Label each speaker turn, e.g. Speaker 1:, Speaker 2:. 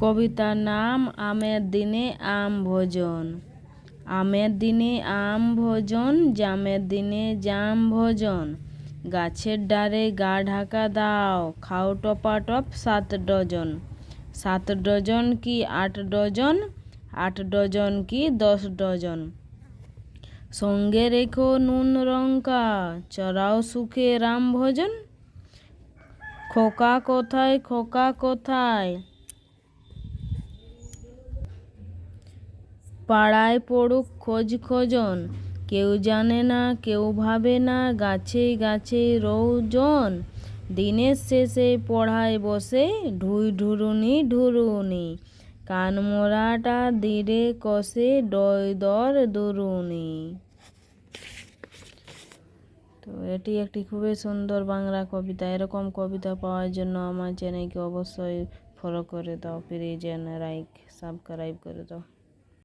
Speaker 1: কবিতার নাম আমের দিনে আম ভোজন। আমের দিনে আম ভোজন, জামের দিনে জাম ভোজন। গাছের ডালে গা ঢাকা দাও, খাও টপাটপ 7 ডজন। 7 ডজন কি 8 ডজন, 8 ডজন কি 10 ডজন। সঙ্গে রেখো নুন লঙ্কা, চড়াও সুখে রাম ভোজন। খোকা কোথায়, খোকা কোথায়, পাড়ায় পড়ুক খোঁজ খোঁজন। কেউ জানে না, কেউ ভাবে না, গাছে গাছে রৌজন। দিনের শেষে পড়ায় বসে, ঢুই ঢুরুনি ঢুরুনি। কান মোড়াটা দিরে কষে, ডয় দর দুরুনি। তো এটি একটি খুবই সুন্দর বাংলা কবিতা। এরকম কবিতা পাওয়ার জন্য আমার চ্যানেলকে অবশ্যই ফলো করে দাও, প্লিজ, লাইক সাবস্ক্রাইব করে দাও।